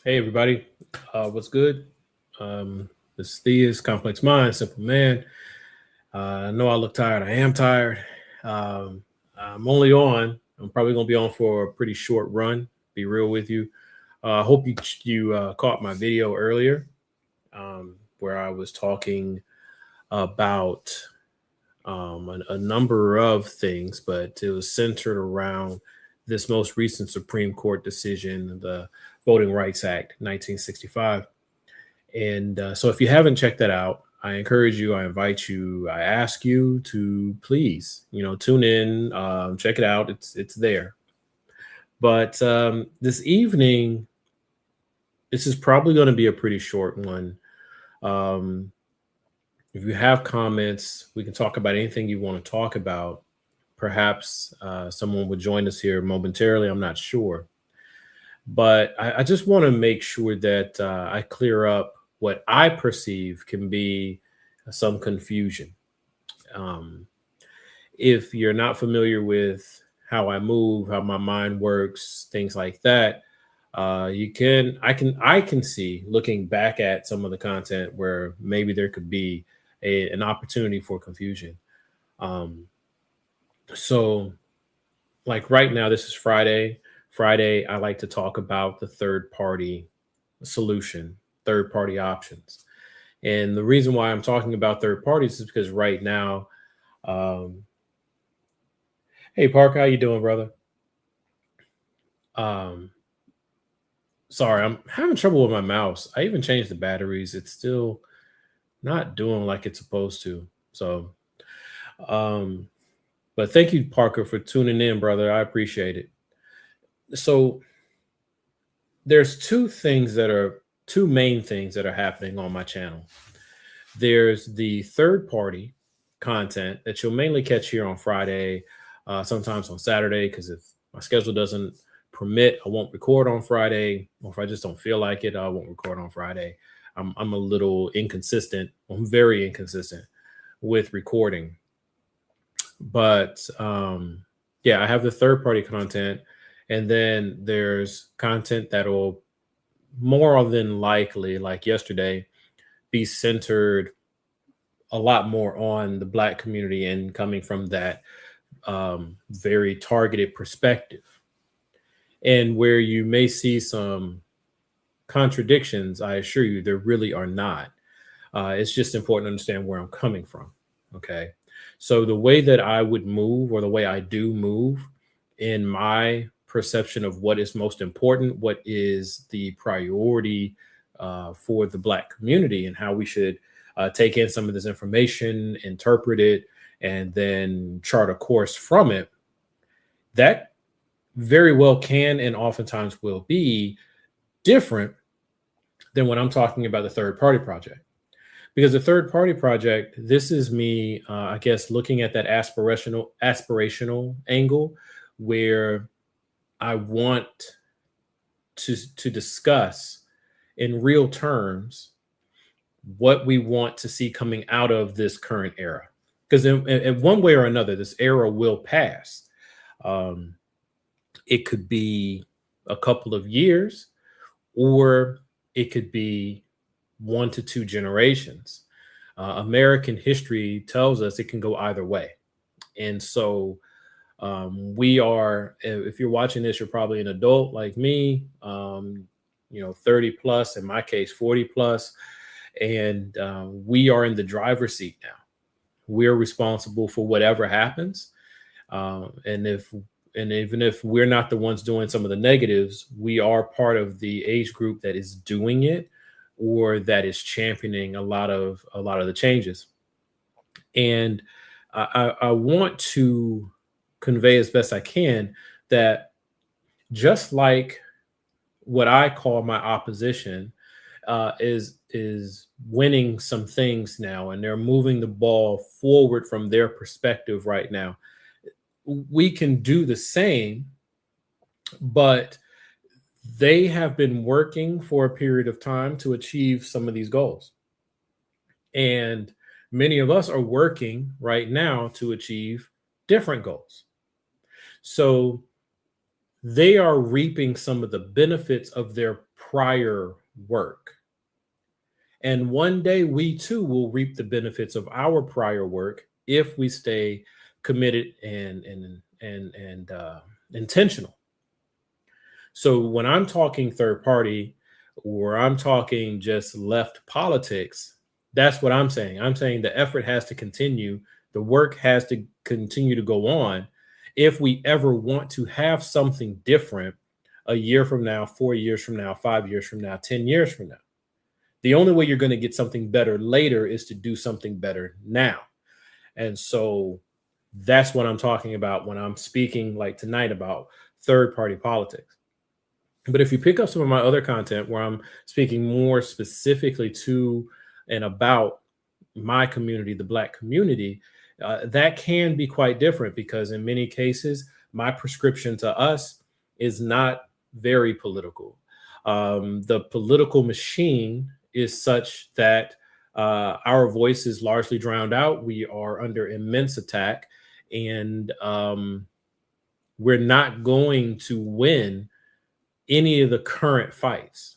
Hey everybody, what's good? This is Thea's Complex Mind, Simple Man. I know I look tired. I am tired. Um, I'm only on. I'm probably going to be on for a pretty short run. Be real with you. I hope you caught my video earlier, where I was talking about a number of things, but it was centered around this most recent Supreme Court decision, the Voting Rights Act, 1965. And so if you haven't checked that out, I encourage you, I invite you, I ask you to please, tune in, check it out. It's there. But this evening, this is probably going to be a pretty short one. Um, if you have comments, we can talk about anything you want to talk about. Perhaps someone would join us here momentarily. I'm not sure. But I just want to make sure that I clear up what I perceive can be some confusion. Um, if you're not familiar with how I move, how my mind works, things like that, I can see looking back at some of the content where maybe there could be an opportunity for confusion. Um, so like right now, this is Friday. Friday, I like to talk about the third party solution, third party options. And the reason why I'm talking about third parties is because right now, um, hey Park, how you doing, brother? Um, sorry, I'm having trouble with my mouse. I even changed the batteries. It's still not doing like it's supposed to. So, um, but thank you, Parker, for tuning in, brother. I appreciate it. So there's two main things that are happening on my channel. There's the third party content that you'll mainly catch here on Friday, sometimes on Saturday, because if my schedule doesn't permit, I won't record on Friday. Or if I just don't feel like it, I won't record on Friday. I'm a little inconsistent. I'm very inconsistent with recording. But yeah, I have the third party content. And then there's content that'll more than likely, like yesterday, be centered a lot more on the Black community and coming from that very targeted perspective. And where you may see some contradictions, I assure you, there really are not. It's just important to understand where I'm coming from. Okay. So the way that I would move, or the way I do move, in my perception of what is most important, what is the priority for the Black community, and how we should take in some of this information, interpret it, and then chart a course from it, that very well can and oftentimes will be different than when I'm talking about the third party project. Because the third party project, this is me, I guess, looking at that aspirational angle where I want to discuss in real terms what we want to see coming out of this current era. Because in one way or another, this era will pass. Um, it could be a couple of years, or it could be 1 to 2 generations. American history tells us it can go either way. And so we are, if you're watching this, you're probably an adult like me, 30 plus, in my case, 40 plus. And we are in the driver's seat now. We're responsible for whatever happens. And even if we're not the ones doing some of the negatives, we are part of the age group that is doing it, or that is championing a lot of the changes. And I want to convey as best I can that, just like what I call my opposition is winning some things now, and they're moving the ball forward from their perspective right now. We can do the same, but they have been working for a period of time to achieve some of these goals. And many of us are working right now to achieve different goals. So they are reaping some of the benefits of their prior work. And one day we too will reap the benefits of our prior work if we stay committed and intentional. So when I'm talking third party or I'm talking just left politics, that's what I'm saying. I'm saying the effort has to continue, the work has to continue to go on if we ever want to have something different a year from now, 4 years from now, 5 years from now, 10 years from now. The only way you're going to get something better later is to do something better now. And so that's what I'm talking about when I'm speaking like tonight about third party politics. But if you pick up some of my other content where I'm speaking more specifically to and about my community, the Black community, that can be quite different because in many cases, my prescription to us is not very political. The political machine is such that our voice is largely drowned out. We are under immense attack, and we're not going to win any of the current fights.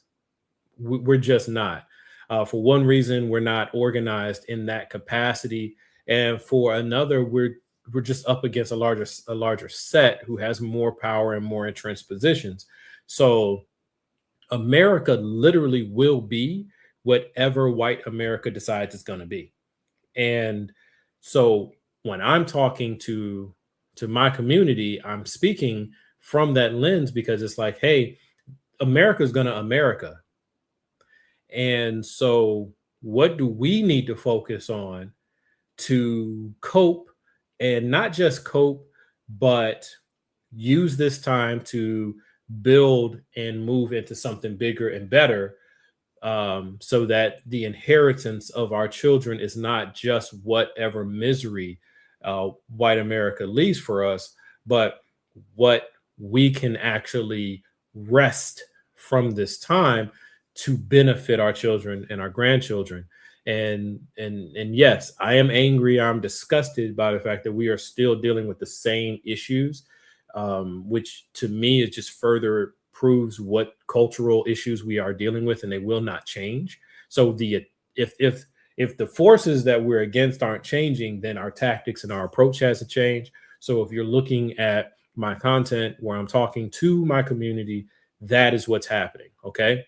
We're just not. For one reason, we're not organized in that capacity, and for another, we're just up against a larger set who has more power and more entrenched positions. So America literally will be whatever white America decides it's going to be. And so when I'm talking to my community, I'm speaking from that lens because it's like, hey, America's going to America. And so what do we need to focus on to cope, and not just cope, but use this time to build and move into something bigger and better, so that the inheritance of our children is not just whatever misery white America leaves for us, but what we can actually wrest from this time to benefit our children and our grandchildren. And yes, I am angry. I'm disgusted by the fact that we are still dealing with the same issues, which to me it just further proves what cultural issues we are dealing with, and they will not change. So the if the forces that we're against aren't changing, then our tactics and our approach has to change. So if you're looking at my content where I'm talking to my community, that is what's happening. Okay.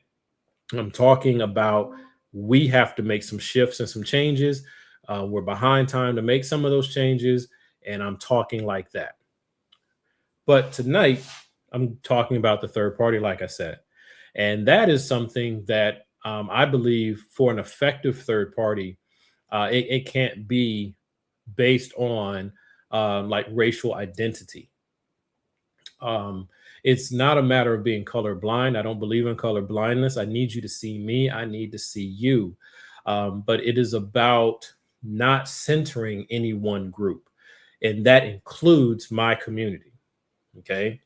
I'm talking about we have to make some shifts and some changes. We're behind time to make some of those changes. And I'm talking like that. But tonight, I'm talking about the third party, like I said. And that is something that I believe for an effective third party, it can't be based on like racial identity. It's not a matter of being colorblind. I don't believe in color blindness. I need you to see me. I need to see you. But it is about not centering any one group, and that includes my community. Okay.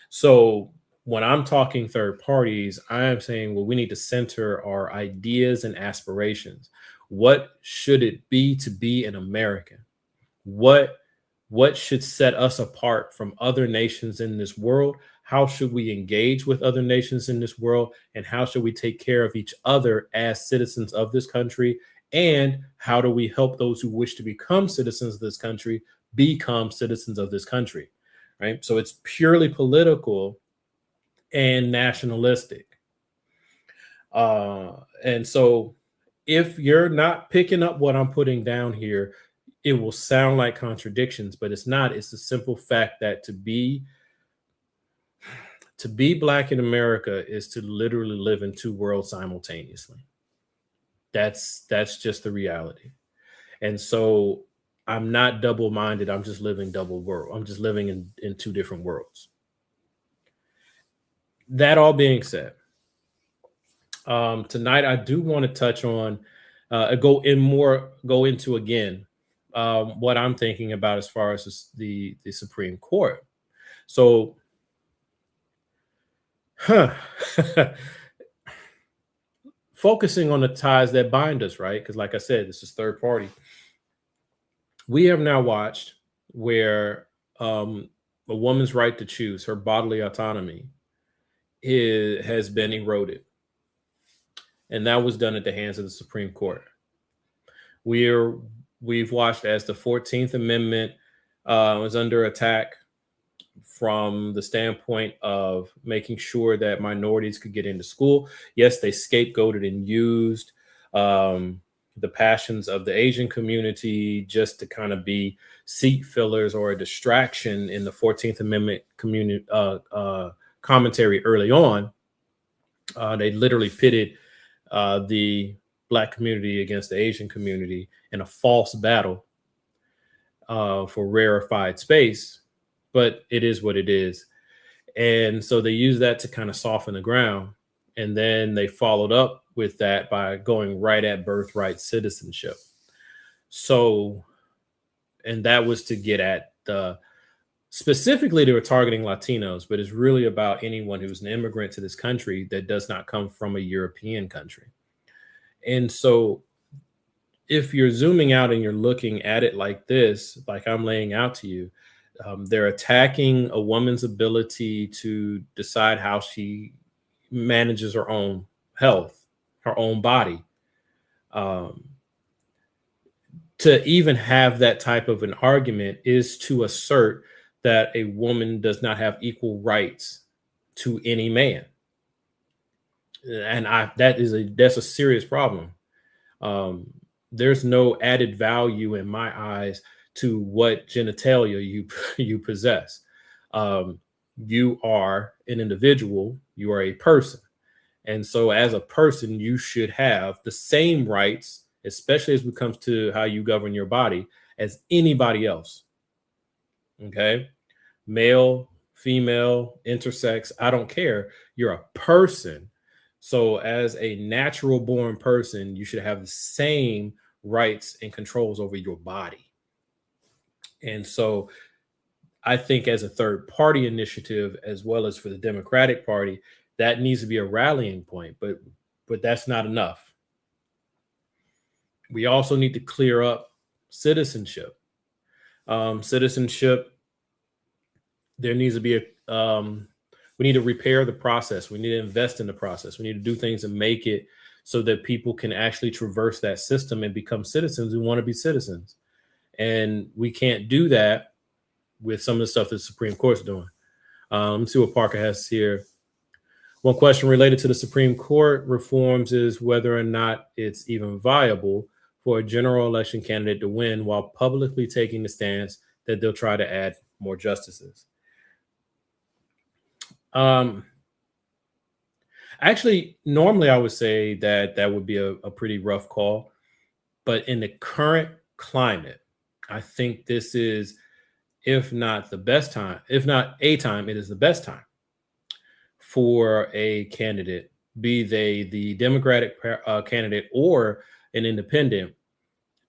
So when I'm talking third parties, I am saying, well, we need to center our ideas and aspirations. What should it be to be an American? What what should set us apart from other nations in this world? How should we engage with other nations in this world? And how should we take care of each other as citizens of this country? And how do we help those who wish to become citizens of this country become citizens of this country? Right. So it's purely political and nationalistic. And so if you're not picking up what I'm putting down here, it will sound like contradictions, but it's not. It's the simple fact that to be black in America is to literally live in two worlds simultaneously. That's just the reality. And so I'm not double-minded. I'm just living double world. I'm just living in two different worlds. That all being said, tonight I do want to touch on go into again what I'm thinking about as far as the Supreme Court. So, huh, focusing on the ties that bind us, right? Because, like I said, this is third party. We have now watched where a woman's right to choose her bodily autonomy has been eroded. and that was done at the hands of the Supreme Court. We're we've watched as the 14th Amendment was under attack from the standpoint of making sure that minorities could get into school. Yes, they scapegoated and used the passions of the Asian community just to kind of be seat fillers or a distraction in the 14th Amendment community commentary early on. They literally pitted the Black community against the Asian community in a false battle for rarefied space, but it is what it is. And so they use that to kind of soften the ground. And then they followed up with that by going right at birthright citizenship. So, and that was to get at the specifically they were targeting Latinos, but it's really about anyone who's an immigrant to this country that does not come from a European country. And so if you're zooming out and you're looking at it like this, like I'm laying out to you, they're attacking a woman's ability to decide how she manages her own health, her own body. Um, to even have that type of an argument is to assert that a woman does not have equal rights to any man, and that's a serious problem. Um, there's no added value in my eyes to what genitalia you possess. Um, you are an individual. You are a person, and so as a person, you should have the same rights, especially as it comes to how you govern your body, as anybody else. Okay, male, female, intersex, I don't care. You're a person. So, as a natural born person, you should have the same rights and controls over your body. And so, I think as a third party initiative, as well as for the Democratic Party, that needs to be a rallying point. But that's not enough. We also need to clear up citizenship. Citizenship, there needs to be we need to repair the process. We need to invest in the process. We need to do things and make it so that people can actually traverse that system and become citizens who want to be citizens. And we can't do that with some of the stuff that the Supreme Court's doing. Let's see what Parker has here. One question related to the Supreme Court reforms is whether or not it's even viable for a general election candidate to win while publicly taking the stance that they'll try to add more justices. Actually, normally I would say that that would be a pretty rough call, but in the current climate, I think this is, if not the best time, if not a time, it is the best time for a candidate, be they the Democratic candidate or an independent,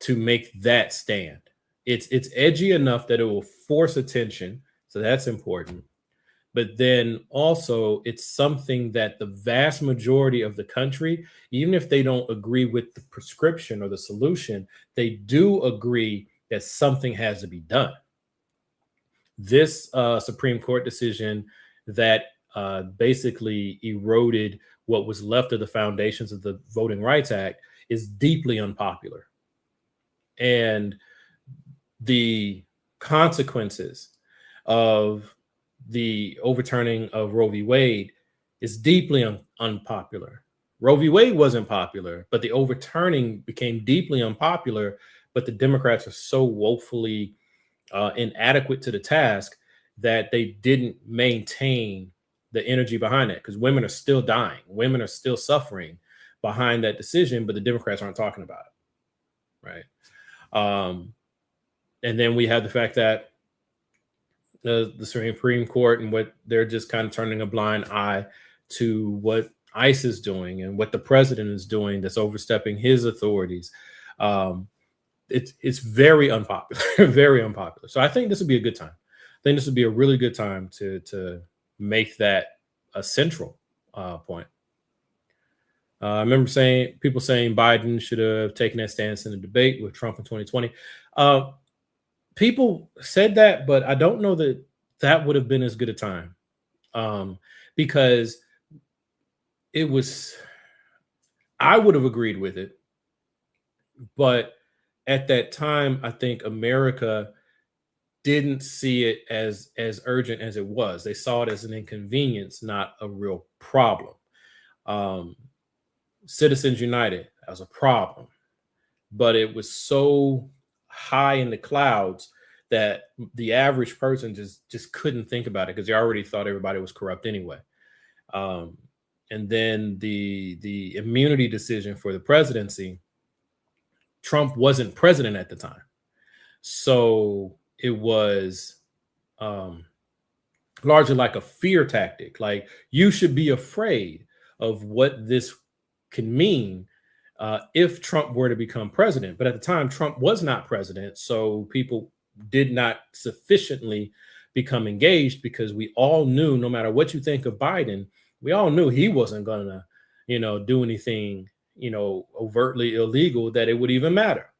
to make that stand. It's edgy enough that it will force attention, so that's important. But then also, it's something that the vast majority of the country, even if they don't agree with the prescription or the solution, they do agree that something has to be done. This Supreme Court decision that basically eroded what was left of the foundations of the Voting Rights Act is deeply unpopular. And the consequences of the overturning of Roe v. Wade is deeply unpopular. Roe v. Wade wasn't popular, but the overturning became deeply unpopular. But the Democrats are so woefully inadequate to the task that they didn't maintain the energy behind it, because women are still dying. Women are still suffering behind that decision, but the Democrats aren't talking about it. Right. And then we have the fact that the Supreme Court and what they're just kind of turning a blind eye to what ICE is doing and what the president is doing that's overstepping his authorities. It's very unpopular, very unpopular. So I think this would be a good time. I think this would be a really good time to make that a central point. I remember people saying Biden should have taken that stance in the debate with Trump in 2020. People said that, but I don't know that that would have been as good a time, because it was, I would have agreed with it, but at that time, I think America didn't see it as urgent as it was. They saw it as an inconvenience, not a real problem. Um, Citizens United as a problem, but it was so high in the clouds that the average person just couldn't think about it because they already thought everybody was corrupt anyway. Um, and then the immunity decision for the presidency, Trump wasn't president at the time, so it was um, largely like a fear tactic. Like you should be afraid of what this can mean if Trump were to become president. But at the time, Trump was not president, so people did not sufficiently become engaged because we all knew, no matter what you think of Biden, we all knew he wasn't going to, do anything, overtly illegal that it would even matter.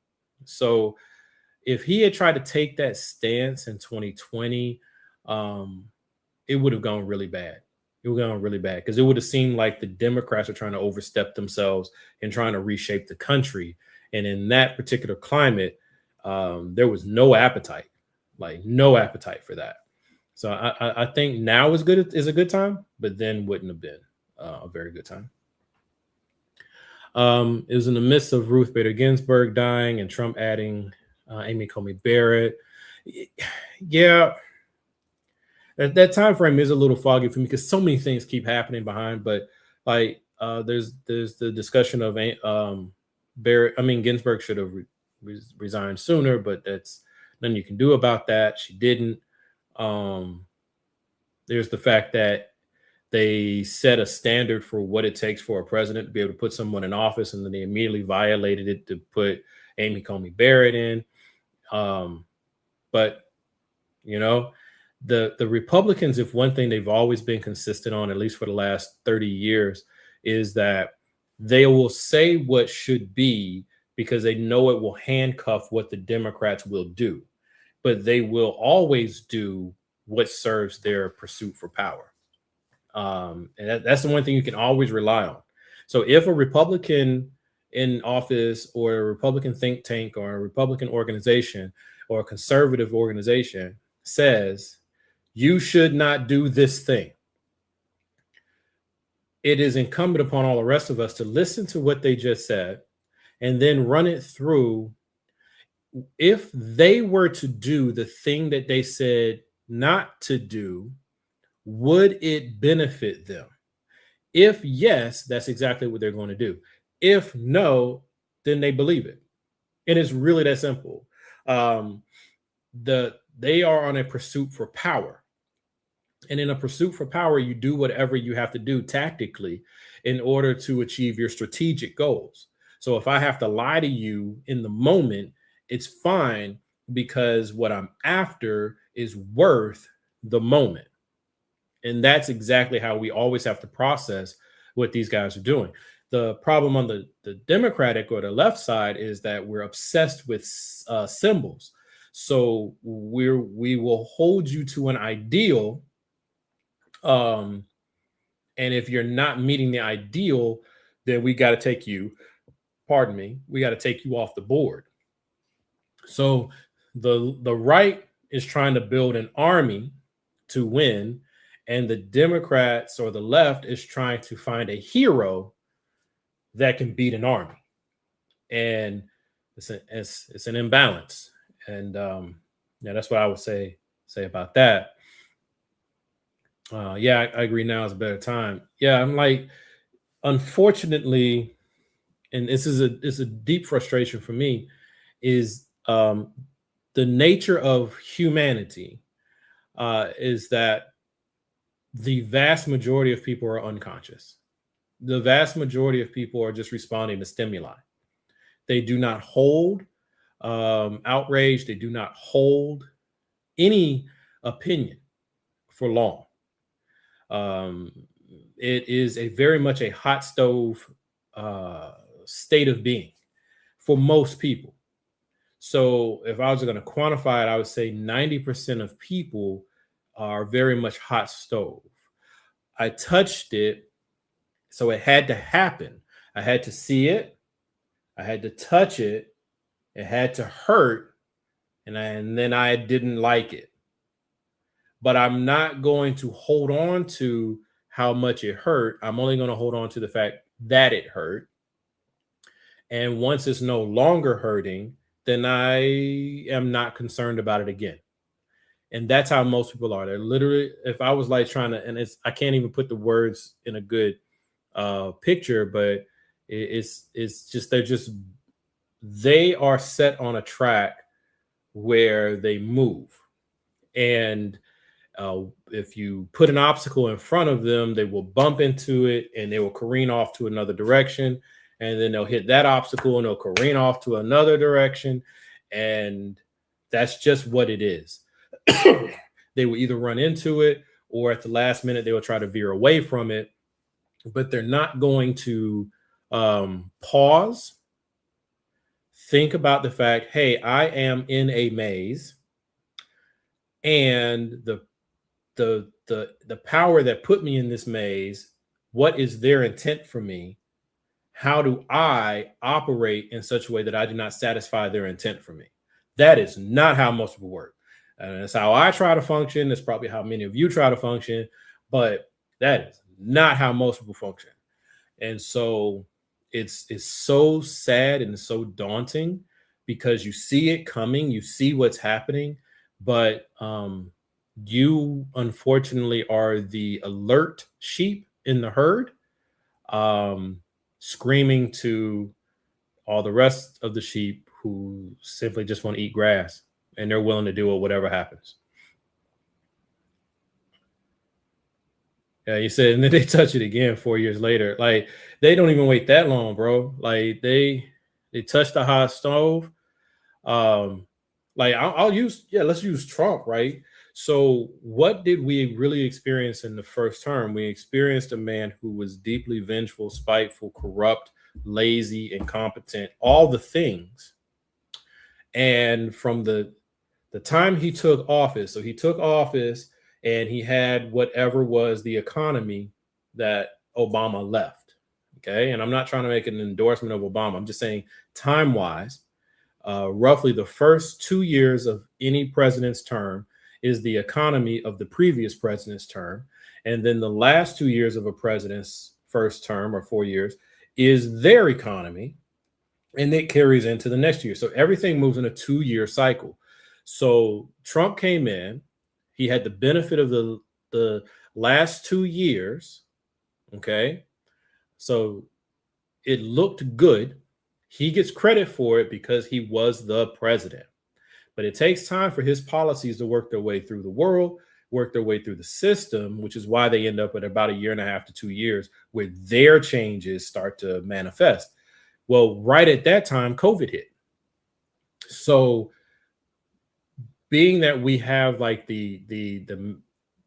So if he had tried to take that stance in 2020, um, it would have gone really bad. It would have gone really bad because it would have seemed like the Democrats are trying to overstep themselves and trying to reshape the country. And in that particular climate, there was no appetite, like no appetite for that. So I think now is a good time, but then wouldn't have been a very good time. It was in the midst of Ruth Bader Ginsburg dying and Trump adding Amy Coney Barrett. Yeah, that time frame is a little foggy for me because so many things keep happening behind. But like, there's the discussion of Barrett. I mean, Ginsburg should have resigned sooner, but that's nothing you can do about that. She didn't. There's the fact that they set a standard for what it takes for a president to be able to put someone in office, and then they immediately violated it to put Amy Coney Barrett in. But the Republicans, if one thing they've always been consistent on, at least for the last 30 years, is that they will say what should be because they know it will handcuff what the Democrats will do, but they will always do what serves their pursuit for power. And that's the one thing you can always rely on. So if a Republican in office or a Republican think tank or a Republican organization or a conservative organization says you should not do this thing, it is incumbent upon all the rest of us to listen to what they just said and then run it through. If they were to do the thing that they said not to do, would it benefit them? If yes, that's exactly what they're going to do. If no, then they believe it. And it's really that simple. They are on a pursuit for power. And in a pursuit for power, you do whatever you have to do tactically in order to achieve your strategic goals. So if I have to lie to you in the moment, it's fine because what I'm after is worth the moment. And that's exactly how we always have to process what these guys are doing. The problem on the Democratic or the left side is that we're obsessed with symbols. So we will hold you to an ideal. And if you're not meeting the ideal, then we got to take you, pardon me, we got to take you off the board. So the right is trying to build an army to win, and the Democrats or the left is trying to find a hero that can beat an army. And it's an imbalance. And that's what I would say about that. I agree. Now is a better time. Yeah, I'm like, unfortunately, and this is a deep frustration for me, is the nature of humanity is that the vast majority of people are unconscious. The vast majority of people are just responding to stimuli. They do not hold outrage. They do not hold any opinion for long. It is a very much a hot stove state of being for most people. So if I was going to quantify it, I would say 90% of people are very much hot stove. I touched it, so it had to happen. I had to see it, I had to touch it, it had to hurt, and then I didn't like it. But I'm not going to hold on to how much it hurt. I'm only going to hold on to the fact that it hurt. And once it's no longer hurting, then I am not concerned about it again. And that's how most people are. They're literally, if I was like trying to, and I can't even put the words in a good picture, but it's just, they are set on a track where they move. And if you put an obstacle in front of them, they will bump into it and they will careen off to another direction. And then they'll hit that obstacle and they'll careen off to another direction. And that's just what it is. They will either run into it or at the last minute, they will try to veer away from it. But they're not going to pause, think about the fact, hey, I am in a maze. And the power that put me in this maze, what is their intent for me? How do I operate in such a way that I do not satisfy their intent for me? That is not how most people work. And that's how I try to function. That's probably how many of you try to function, but that is not how most people function. And so it's so sad and it's so daunting because you see it coming, you see what's happening, but you unfortunately are the alert sheep in the herd, screaming to all the rest of the sheep who simply just want to eat grass and they're willing to do it whatever happens. Yeah, you said, and then they touch it again 4 years later. Like they don't even wait that long, bro. Like they touch the hot stove. Um, like I'll use, yeah, let's use Trump, right? So what did we really experience in the first term? We experienced a man who was deeply vengeful, spiteful, corrupt, lazy, incompetent, all the things. And from the time he took office, so he took office and he had whatever was the economy that Obama left. Okay. And I'm not trying to make an endorsement of Obama. I'm just saying time wise, roughly the first 2 years of any president's term is the economy of the previous president's term. And then the last 2 years of a president's first term or 4 years is their economy. And it carries into the next year. So everything moves in a 2 year cycle. So Trump came in, he had the benefit of the last 2 years. Okay. So it looked good. He gets credit for it because he was the president. But it takes time for his policies to work their way through the world, work their way through the system, which is why they end up at about 1.5 to 2 years where their changes start to manifest. Well, right at that time, COVID hit. So being that we have like the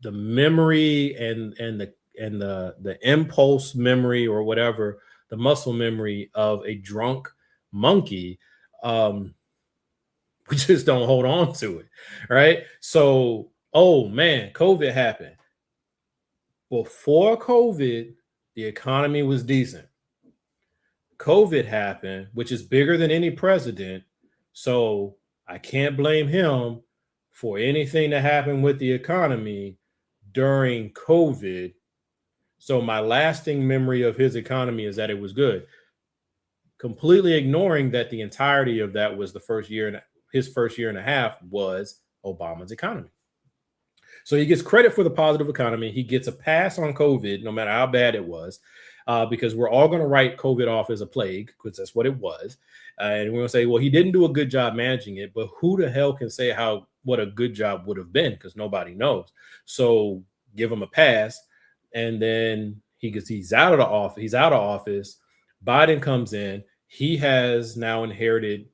memory and the impulse memory or whatever, the muscle memory of a drunk monkey, we just don't hold on to it, right? So, oh man, COVID happened. Before COVID, the economy was decent. COVID happened, which is bigger than any president. So I can't blame him for anything that happened with the economy during COVID. So my lasting memory of his economy is that it was good. Completely ignoring that the entirety of that was the first year and his first 1.5 years was Obama's economy. So he gets credit for the positive economy. He gets a pass on COVID, no matter how bad it was, because we're all going to write COVID off as a plague because that's what it was. And we're going to say, well, he didn't do a good job managing it, but who the hell can say what a good job would have been? Because nobody knows. So give him a pass. And then he's out of the office. He's out of office. Biden comes in. He has now inherited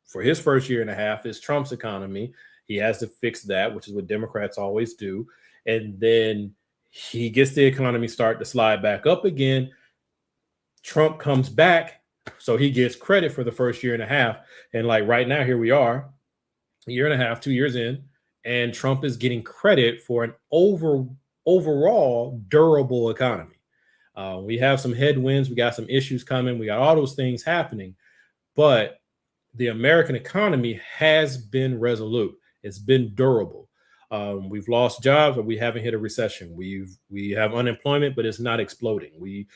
for his first 1.5 years is Trump's economy. He has to fix that, which is what Democrats always do. And then he gets the economy start to slide back up again. Trump comes back. So he gets credit for the first 1.5 years. And like right now, here we are, 1.5 years, 2 years in, and Trump is getting credit for an overall durable economy. We have some headwinds. We got some issues coming. We got all those things happening. But the American economy has been resolute. It's been durable. We've lost jobs, but we haven't hit a recession. We have unemployment, but it's not exploding.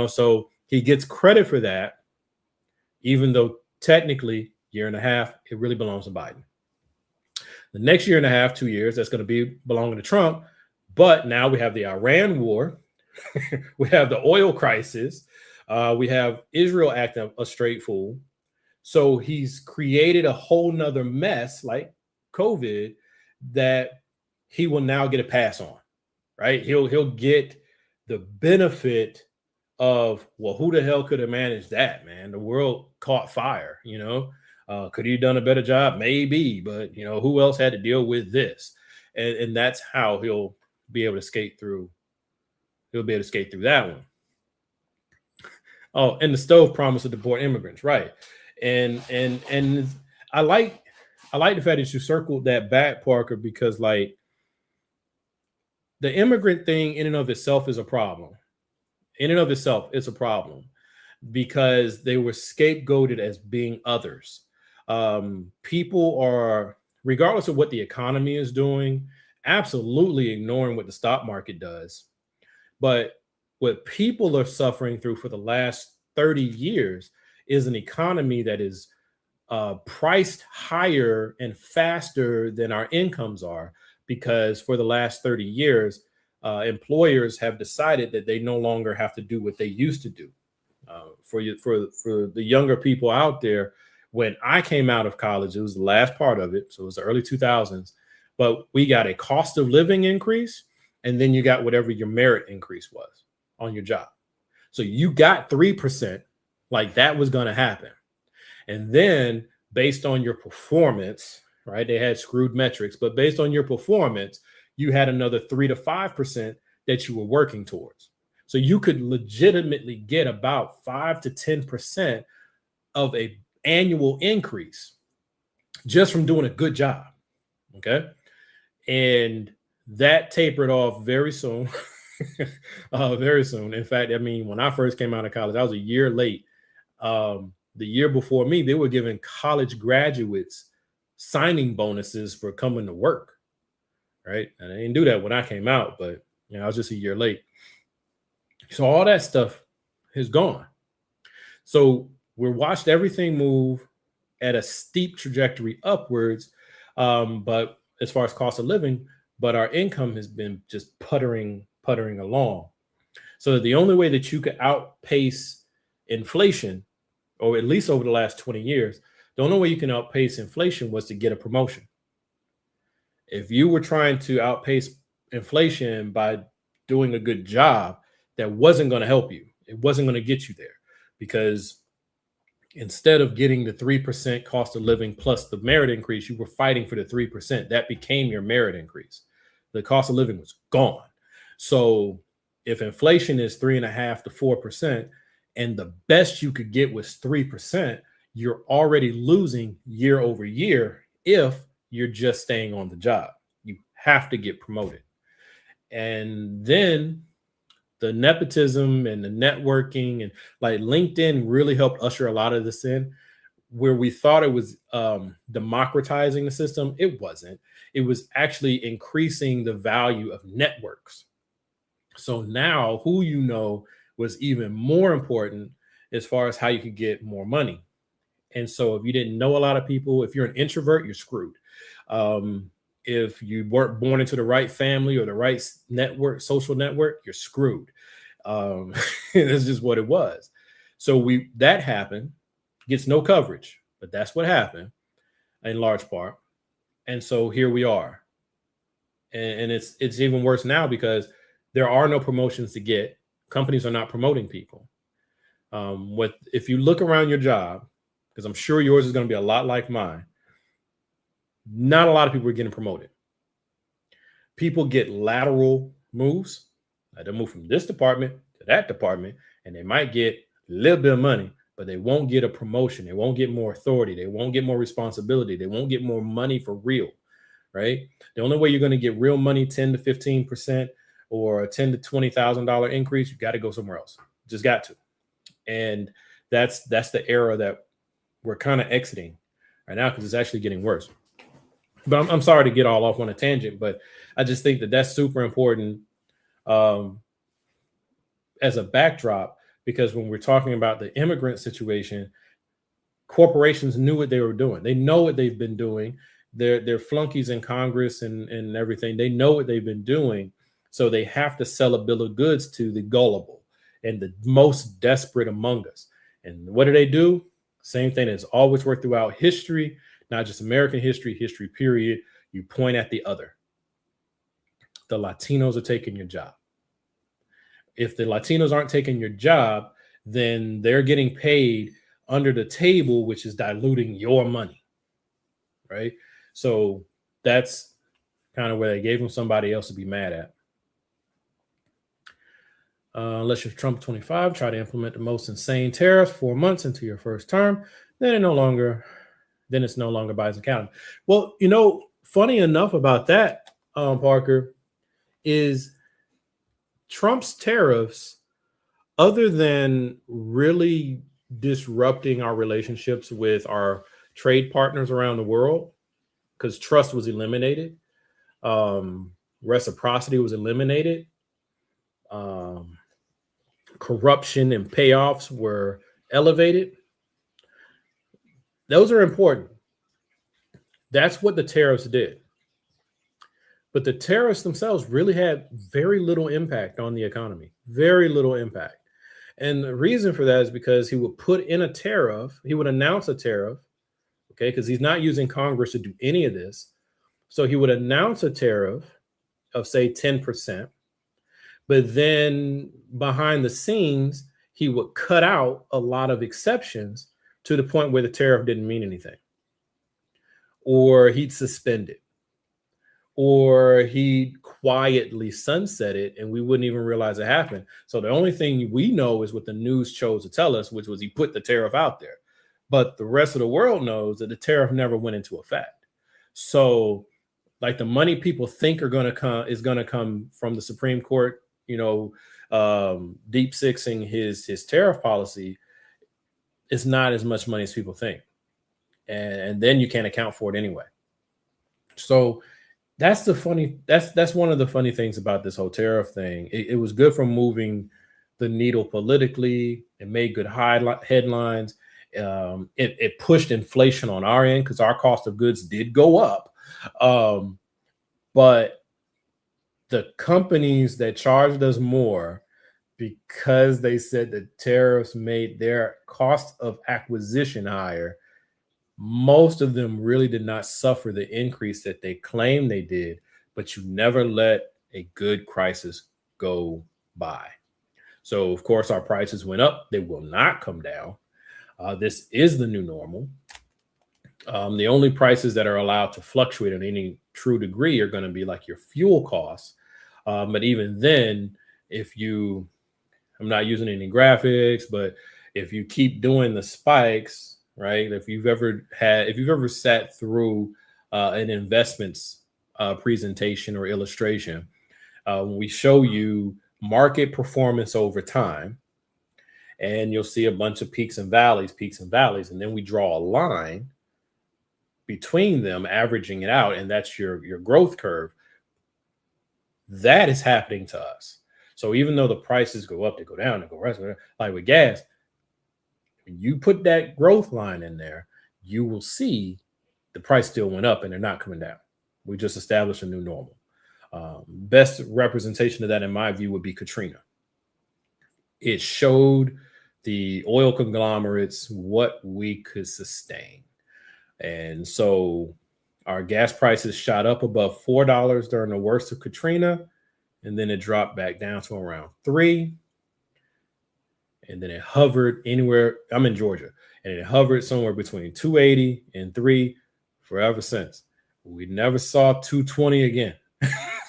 So he gets credit for that, even though technically year and a half it really belongs to Biden. The next year and a half, 2 years, that's going to be belonging to Trump. But now we have the Iran war, we have the oil crisis, we have Israel acting a straight fool. So he's created a whole nother mess like COVID that he will now get a pass on, right? He'll get the benefit of, well, who the hell could have managed that, man? The world caught fire, could he have done a better job? Maybe, but who else had to deal with this? And that's how he'll be able to skate through. He'll be able to skate through that one. Oh, and the stove promise to deport immigrants, right? And I like the fact that you circled that back, Parker, because like the immigrant thing in and of itself is a problem. In and of itself, it's a problem because they were scapegoated as being others. People are, regardless of what the economy is doing, absolutely ignoring what the stock market does. But what people are suffering through for the last 30 years is an economy that is priced higher and faster than our incomes are, because for the last 30 years, employers have decided that they no longer have to do what they used to do. For the younger people out there, when I came out of college, it was the last part of it, so it was the early 2000s. But we got a cost of living increase, and then you got whatever your merit increase was on your job. So you got 3%, like that was going to happen. And then based on your performance, right? They had screwed metrics, but based on your performance, you had another 3 to 5% that you were working towards. So you could legitimately get about 5 to 10% of a annual increase just from doing a good job. Okay. And that tapered off very soon. Very soon. In fact, I mean, when I first came out of college, I was a year late. The year before me, they were giving college graduates signing bonuses for coming to work. Right. And I didn't do that when I came out, but I was just a year late. So all that stuff is gone. So we're watched everything move at a steep trajectory upwards. But as far as cost of living, but our income has been just puttering along. So the only way that you could outpace inflation, or at least over the last 20 years, the only way you can outpace inflation was to get a promotion. If you were trying to outpace inflation by doing a good job, that wasn't going to help you. It wasn't going to get you there, because instead of getting the 3% cost of living plus the merit increase, you were fighting for the 3%. That became your merit increase. The cost of living was gone. So if inflation is 3.5% to 4%, and the best you could get was 3%, you're already losing year over year if you're just staying on the job. You have to get promoted. And then the nepotism and the networking and like LinkedIn really helped usher a lot of this in, where we thought it was democratizing the system. It wasn't. It was actually increasing the value of networks. So now who was even more important as far as how you could get more money. And so if you didn't know a lot of people, if you're an introvert, you're screwed. If you weren't born into the right family or the right social network, you're screwed. That's just what it was. So that happened, gets no coverage, but that's what happened in large part. And so here we are. And it's even worse now because there are no promotions to get. Companies are not promoting people. If you look around your job, because I'm sure yours is going to be a lot like mine, not a lot of people are getting promoted. People get lateral moves. They move from this department to that department, and they might get a little bit of money, but they won't get a promotion. They won't get more authority. They won't get more responsibility. They won't get more money for real, right? The only way you're going to get real money, 10 to 15%, or a $10,000 to $20,000 increase, you got to go somewhere else. Just got to. And that's the era that we're kind of exiting right now because it's actually getting worse. But I'm sorry to get all off on a tangent, but I just think that that's super important um, as a backdrop because when we're talking about the immigrant situation, corporations knew what they were doing. They know what they've been doing. They're flunkies in Congress and everything. They know what they've been doing. So they have to sell a bill of goods to the gullible and the most desperate among us. And what do? Same thing that's always worked throughout history, not just American history, history period. You point at the other. The Latinos are taking your job. If the Latinos aren't taking your job, then they're getting paid under the table, which is diluting your money, right? So that's kind of where they gave them somebody else to be mad at. Unless you're Trump 25, try to implement the most insane tariffs 4 months into your first term, then it's no longer buys and counting. Well, funny enough about that, Parker, is Trump's tariffs, other than really disrupting our relationships with our trade partners around the world, because trust was eliminated, reciprocity was eliminated, corruption and payoffs were elevated. Those are important. That's what the tariffs did. But the tariffs themselves really had very little impact on the economy, very little impact. And the reason for that is because he would put in a tariff, he would announce a tariff, okay, because he's not using Congress to do any of this. So he would announce a tariff of, say, 10%. But then behind the scenes, he would cut out a lot of exceptions to the point where the tariff didn't mean anything. Or he'd suspend it. Or he'd quietly sunset it and we wouldn't even realize it happened. So the only thing we know is what the news chose to tell us, which was he put the tariff out there. But the rest of the world knows that the tariff never went into effect. So like the money people think is going to come from the Supreme Court, deep sixing his tariff policy. It's not as much money as people think. And then you can't account for it anyway. So that's one of the funny things about this whole tariff thing. It was good for moving the needle politically. It made good headlines. It pushed inflation on our end because our cost of goods did go up. But the companies that charged us more because they said that tariffs made their cost of acquisition higher, most of them really did not suffer the increase that they claim they did, but you never let a good crisis go by. So, of course, our prices went up. They will not come down. This is the new normal. The only prices that are allowed to fluctuate in any true degree are going to be like your fuel costs. But even then, I'm not using any graphics, but if you keep doing the spikes, right? If you've ever sat through an investments presentation or illustration, when we show you market performance over time, and you'll see a bunch of peaks and valleys, and then we draw a line between them, averaging it out, and that's your growth curve. That is happening to us. So even though the prices go up, they go down, they go right, like with gas, when you put that growth line in there, you will see the price still went up and they're not coming down. We just established a new normal. Best representation of that, in my view, would be Katrina. It showed the oil conglomerates what we could sustain. And so our gas prices shot up above $4 during the worst of Katrina, and then it dropped back down to around $3. And then it hovered anywhere. I'm in Georgia, and it hovered somewhere between 280 and $3 forever since. We never saw 220 again.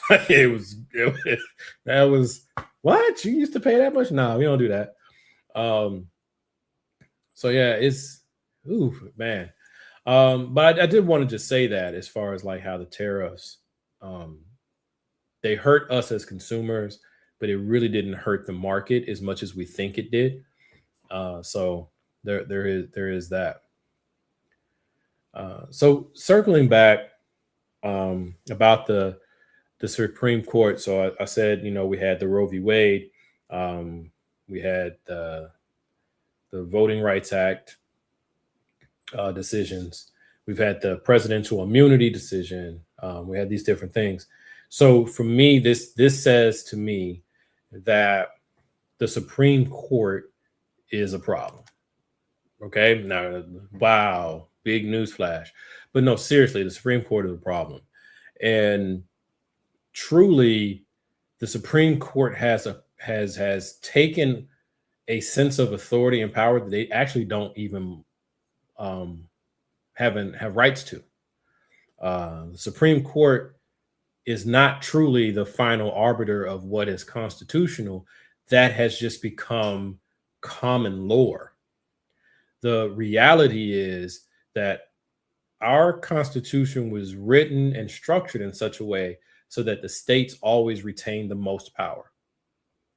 That was what? You used to pay that much? No, we don't do that. So yeah, man. But I did want to just say that as far as like how the tariffs they hurt us as consumers, but it really didn't hurt the market as much as we think it did. So there is that. So circling back about the Supreme Court. So I said, we had the Roe v. Wade, we had the Voting Rights Act decisions. We've had the presidential immunity decision. We had these different things. So for me, this says to me that the Supreme Court is a problem. Okay. Now, wow, big news flash. But no, seriously, the Supreme Court is a problem. And truly, the Supreme Court has taken a sense of authority and power that they actually don't even have rights to. The Supreme Court is not truly the final arbiter of what is constitutional. That has just become common lore. The reality is that our Constitution was written and structured in such a way so that the states always retain the most power.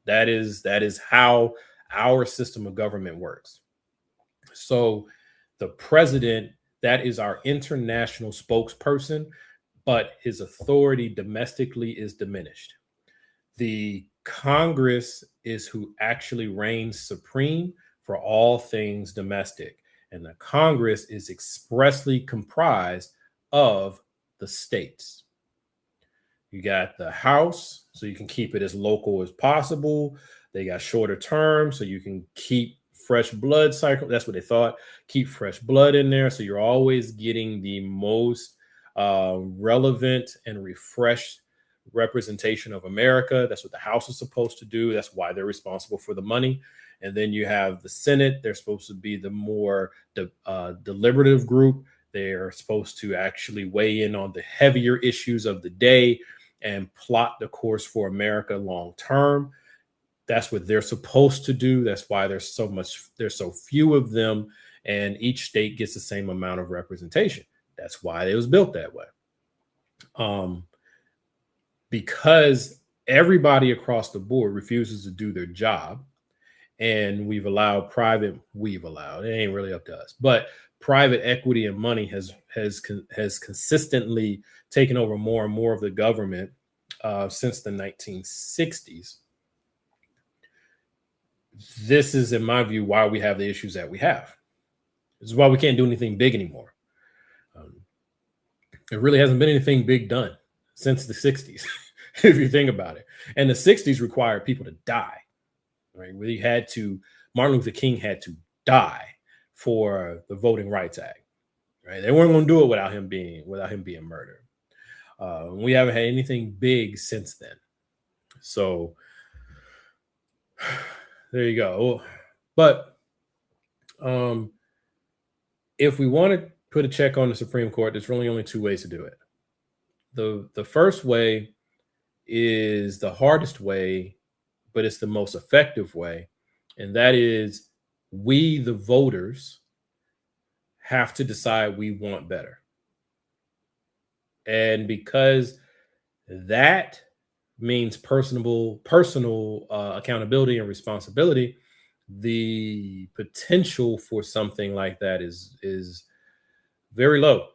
That is how our system of government works. So the president, that is our international spokesperson, but his authority domestically is diminished. The Congress is who actually reigns supreme for all things domestic. And the Congress is expressly comprised of the states. You got the House, so you can keep it as local as possible. They got shorter terms, so you can keep fresh blood cycle. That's what they thought. Keep fresh blood in there, so you're always getting the most relevant and refreshed representation of America. That's what the House is supposed to do. That's why they're responsible for the money. And then you have the Senate. They're supposed to be the more deliberative group. They are supposed to actually weigh in on the heavier issues of the day and plot the course for America long term. That's what they're supposed to do. That's why there's so few of them, and each state gets the same amount of representation. That's why it was built that way. Because everybody across the board refuses to do their job, and it ain't really up to us, but private equity and money has consistently taken over more and more of the government since the 1960s. This is, in my view, why we have the issues that we have. This is why we can't do anything big anymore. There really hasn't been anything big done since the 60s, if you think about it. And the 60s required people to die, right? Martin Luther King had to die for the Voting Rights Act, right? They weren't going to do it without him being murdered. We haven't had anything big since then. So there you go. But if we want to put a check on the Supreme Court, there's really only two ways to do it. The first way is the hardest way, but it's the most effective way. And that is, we, the voters, have to decide we want better. And because that means personal accountability and responsibility, the potential for something like that is very low,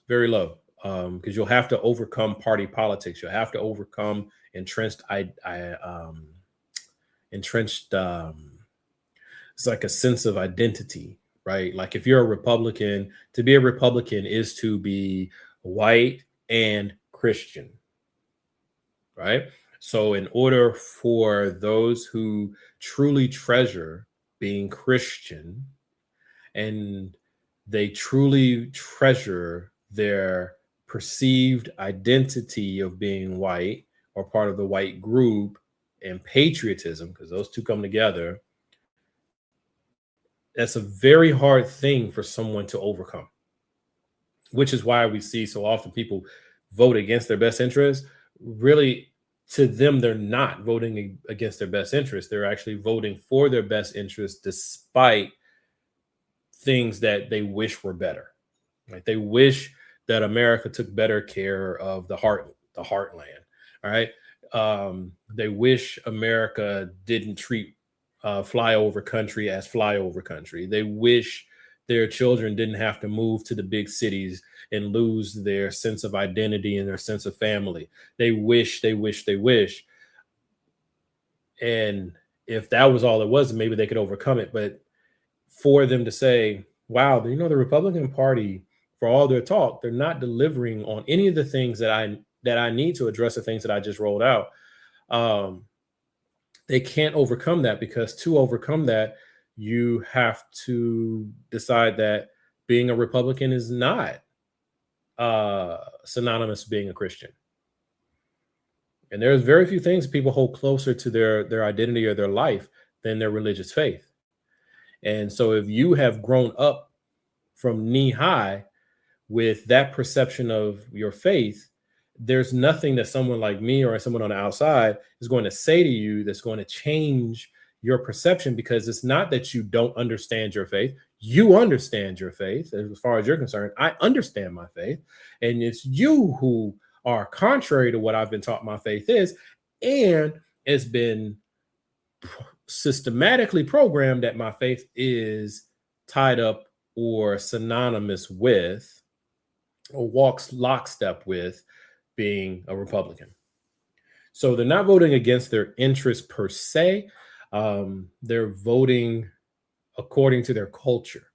very low. Because you'll have to overcome party politics. You'll have to overcome entrenched. It's like a sense of identity, right? Like if you're a Republican, to be a Republican is to be white and Christian, right? So in order for those who truly treasure being Christian, and they truly treasure their perceived identity of being white or part of the white group, and patriotism, because those two come together, that's a very hard thing for someone to overcome, which is why we see so often people vote against their best interest. Really, to them, they're not voting against their best interest. They're actually voting for their best interest despite things that they wish were better. Like they wish that America took better care of the heartland. All right. They wish America didn't treat flyover country as flyover country. They wish their children didn't have to move to the big cities and lose their sense of identity and their sense of family. They wish, they wish, they wish. And if that was all it was, maybe they could overcome it. But for them to say, wow, you know, the Republican Party, for all their talk, they're not delivering on any of the things that I need to address the things that I just rolled out. Um, they can't overcome that, because to overcome that, you have to decide that being a Republican is not synonymous with being a Christian. And there's very few things people hold closer to their identity or their life than their religious faith. And so if you have grown up from knee high with that perception of your faith, there's nothing that someone like me or someone on the outside is going to say to you that's going to change your perception, because it's not that you don't understand your faith. You understand your faith as far as you're concerned. I understand my faith. And it's you who are contrary to what I've been taught my faith is. And it's been systematically programmed that my faith is tied up or synonymous with or walks lockstep with being a Republican. So they're not voting against their interests per se. They're voting according to their culture.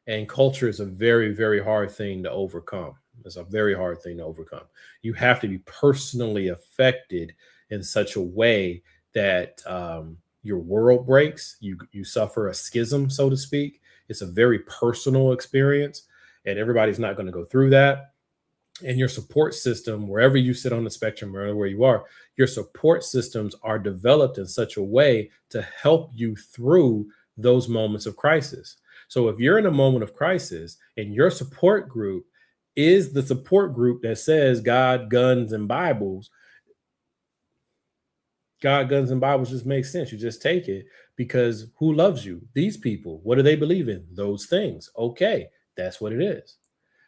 And culture is a very, very hard thing to overcome. It's a very hard thing to overcome. You have to be personally affected in such a way that your world breaks. You suffer a schism, so to speak. It's a very personal experience, and everybody's not going to go through that. And your support system, wherever you sit on the spectrum, wherever you are, your support systems are developed in such a way to help you through those moments of crisis. So if you're in a moment of crisis and your support group is the support group that says God, guns, and Bibles, God, guns, and Bibles just makes sense. You just take it, because who loves you? These people. What do they believe in? Those things. Okay, that's what it is.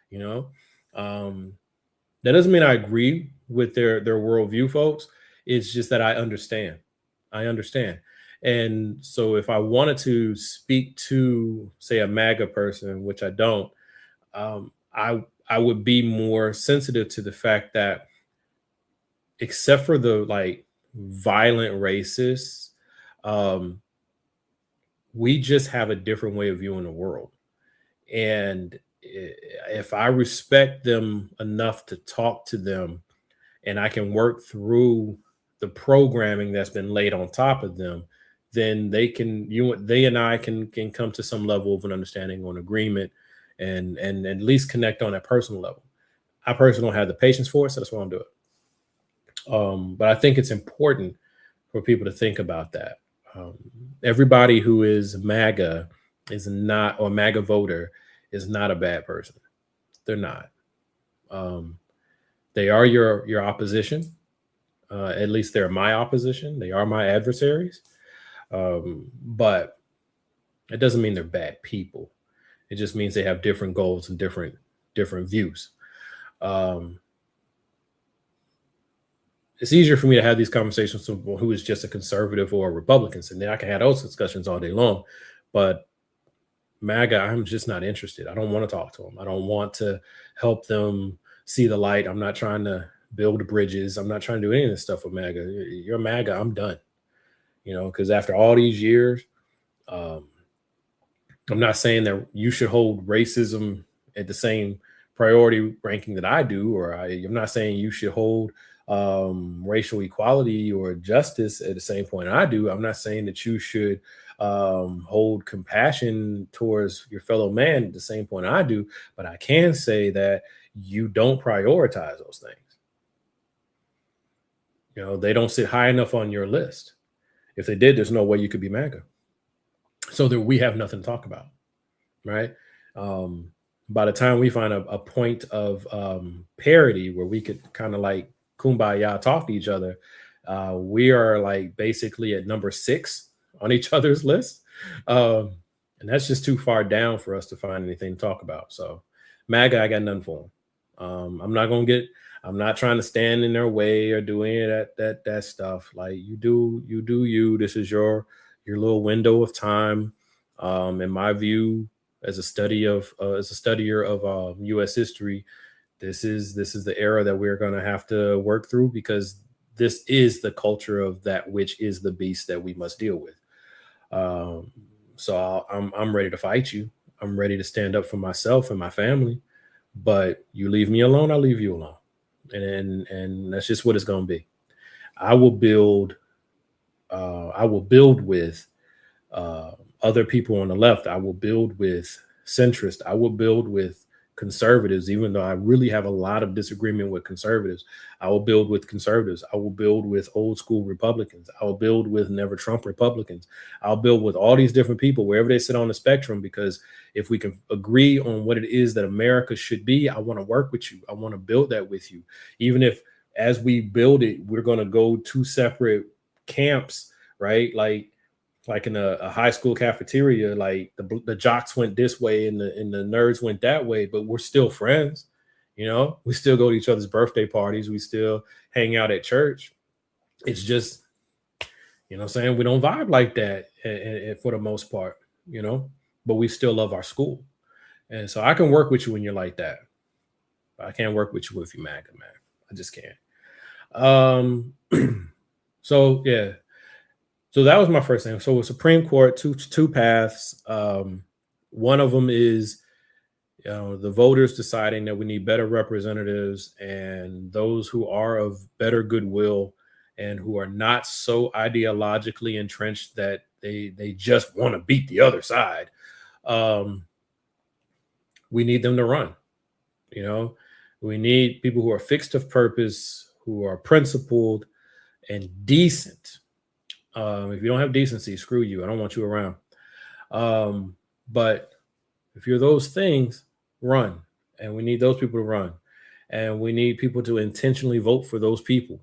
You know, that doesn't mean I agree with their worldview, folks. It's just that I understand. I understand. And so if I wanted to speak to, say, a MAGA person, which I don't, I would be more sensitive to the fact that, except for the like violent racists, um, we just have a different way of viewing the world. And if I respect them enough to talk to them, and I can work through the programming that's been laid on top of them, then they and I can come to some level of an understanding or an agreement, and at least connect on a personal level. I personally don't have the patience for it, so that's why I'm doing it. But I think it's important for people to think about that. Um, Everybody who is MAGA is not, or MAGA voter is not a bad person. They're not. Um, they are your opposition. At least they're my opposition. They are my adversaries. But it doesn't mean they're bad people. It just means they have different goals and different views. Um, it's easier for me to have these conversations with someone who is just a conservative or a Republican, and then I can have those discussions all day long. But MAGA, I'm just not interested. I don't want to talk to them. I don't want to help them see the light. I'm not trying to build bridges. I'm not trying to do any of this stuff with MAGA. You're MAGA, I'm done. You know, because after all these years, um, I'm not saying that you should hold racism at the same priority ranking that I do, or I'm not saying you should hold racial equality or justice at the same point I do. I'm not saying that you should hold compassion towards your fellow man at the same point I do, but I can say that you don't prioritize those things. You know, they don't sit high enough on your list. If they did, there's no way you could be MAGA. So that we have nothing to talk about, right? Um, by the time we find a point of parity where we could kind of like kumbaya talk to each other, we are like basically at number 6 on each other's list. Um, and that's just too far down for us to find anything to talk about. So MAGA, I got nothing for them. I'm not trying to stand in their way or do any of that stuff. Like you do you. This is your little window of time. In my view, as a studier of U.S. history, this is the era that we're going to have to work through because this is the culture of that which is the beast that we must deal with. Um, I'm ready to fight you. I'm ready to stand up for myself and my family. But you leave me alone, I'll leave you alone, and that's just what it's going to be. I will build. I will build with uh, other people on the left. I will build with centrist. I will build with conservatives, even though I really have a lot of disagreement with conservatives. I will build with conservatives. I will build with old school Republicans. I will build with never Trump Republicans. I'll build with all these different people wherever they sit on the spectrum because if we can agree on what it is that America should be, I want to work with you. I want to build that with you. Even if as we build it, we're going to go two separate camps, right? Like in a high school cafeteria, like the jocks went this way and the nerds went that way, but we're still friends. We still go to each other's birthday parties. We still hang out at church. It's just, what I'm saying, we don't vibe like that for the most part, but we still love our school. And so I can work with you when you're like that. But I can't work with you if you're MAGA, man. I just can't. Um, so yeah, so that was my first thing. So with Supreme Court, two paths. One of them is the voters deciding that we need better representatives and those who are of better goodwill and who are not so ideologically entrenched that they just want to beat the other side. Um, we need them to run. We need people who are fixed of purpose, who are principled and decent. If you don't have decency, screw you. I don't want you around. But if you're those things, run. And we need those people to run. And we need people to intentionally vote for those people.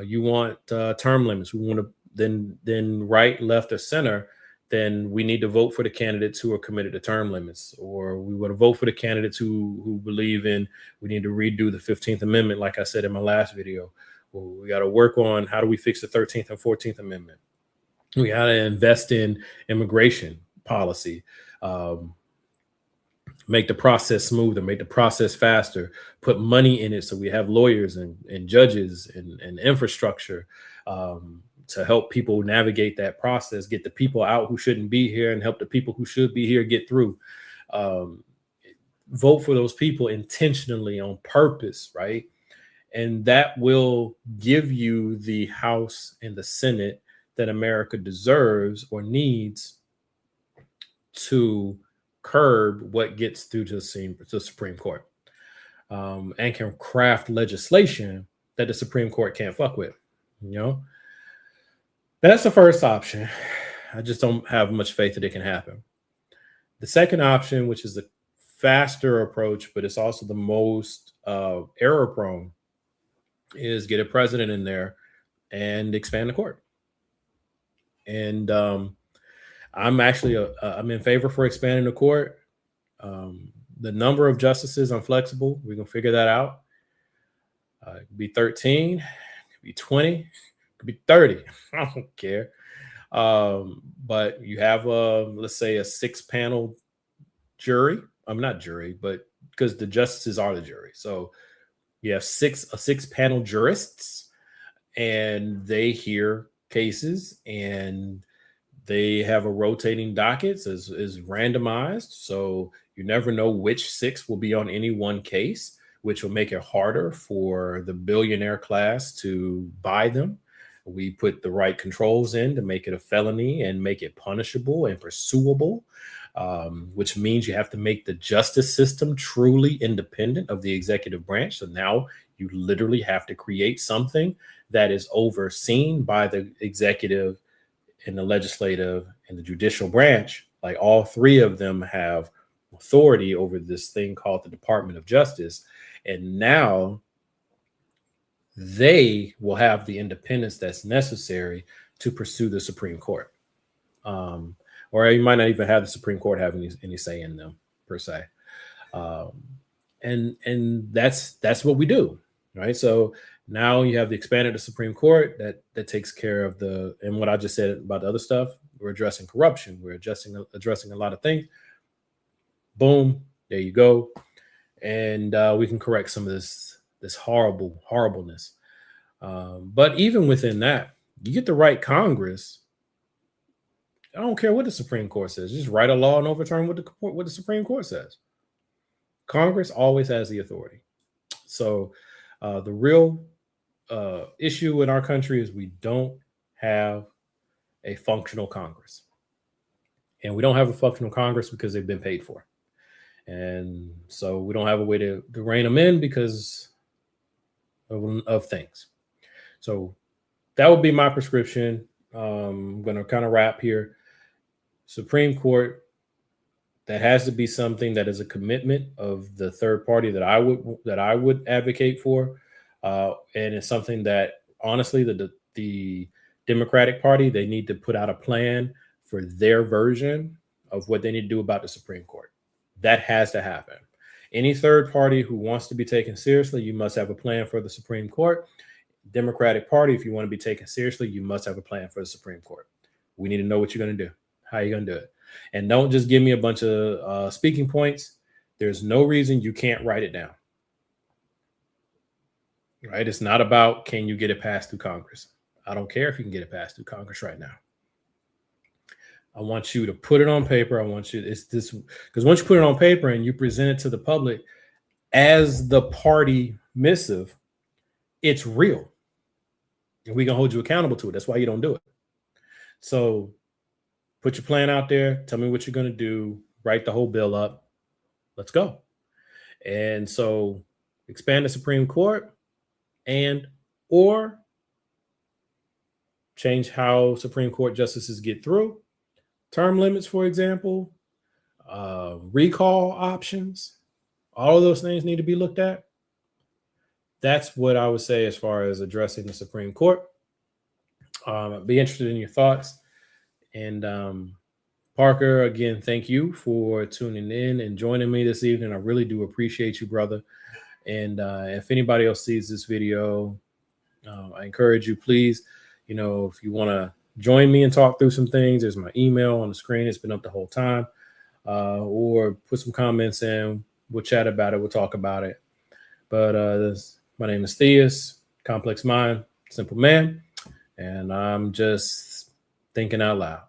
You want term limits. We want to then right, left, or center. Then we need to vote for the candidates who are committed to term limits, or we want to vote for the candidates who believe in we need to redo the 15th Amendment, like I said in my last video. We got to work on how do we fix the 13th and 14th Amendment. We got to invest in immigration policy, make the process smoother, make the process faster, put money in it so we have lawyers and judges and infrastructure to help people navigate that process, get the people out who shouldn't be here and help the people who should be here get through. Vote for those people intentionally on purpose, right? And that will give you the House and the Senate that America deserves or needs to curb what gets through to the Supreme Court, and can craft legislation that the Supreme Court can't fuck with. That's the first option. I just don't have much faith that it can happen. The second option, which is the faster approach, but it's also the most error prone, is get a president in there and expand the court. And I'm in favor for expanding the court. The number of justices, I'm flexible. We can figure that out. It could be 13, it could be 20, it could be 30. I don't care. But you have let's say a 6-panel jury. I'm not jury, but because the justices are the jury. So you have 6-panel jurists, and they hear cases, and they have a rotating docket is randomized. So you never know which 6 will be on any one case, which will make it harder for the billionaire class to buy them. We put the right controls in to make it a felony and make it punishable and pursuable, which means you have to make the justice system truly independent of the executive branch. So now you literally have to create something that is overseen by the executive and the legislative and the judicial branch. Like all three of them have authority over this thing called the Department of Justice. And now they will have the independence that's necessary to pursue the Supreme Court. Or you might not even have the Supreme Court having any say in them per se. and that's what we do, right? So now you have the expanded Supreme Court that takes care of the and what I just said about the other stuff. We're addressing corruption. We're addressing a lot of things. Boom, there you go, and we can correct some of this horribleness. But even within that, you get the right Congress. I don't care what the Supreme Court says. Just write a law and overturn what the Supreme Court says. Congress always has the authority. So the real issue in our country is we don't have a functional Congress. And we don't have a functional Congress because they've been paid for. And so we don't have a way to rein them in because of things. So that would be my prescription. I'm going to kind of wrap here. Supreme Court, that has to be something that is a commitment of the third party that I would advocate for, and it's something that honestly the Democratic Party, they need to put out a plan for their version of what they need to do about the Supreme Court. That has to happen. Any third party who wants to be taken seriously, you must have a plan for the Supreme Court. Democratic Party, if you want to be taken seriously, you must have a plan for the Supreme Court. We need to know what you're going to do, how you're going to do it. And don't just give me a bunch of speaking points. There's no reason you can't write it down. Right? It's not about can you get it passed through Congress. I don't care if you can get it passed through Congress right now. I want you to put it on paper. Because once you put it on paper and you present it to the public as the party missive, it's real. And we can hold you accountable to it. That's why you don't do it. So put your plan out there. Tell me what you're going to do. Write the whole bill up. Let's go. And so expand the Supreme Court or change how Supreme Court justices get through. Term limits, for example, recall options. All of those things need to be looked at. That's what I would say as far as addressing the Supreme Court. I'd be interested in your thoughts. And Parker, again, thank you for tuning in and joining me this evening. I really do appreciate you, brother. And if anybody else sees this video, I encourage you, please, if you want to join me and talk through some things, there's my email on the screen. It's been up the whole time. Or put some comments in. We'll chat about it. We'll talk about it. But my name is Theus, Complex Mind, Simple Man. And I'm just thinking out loud.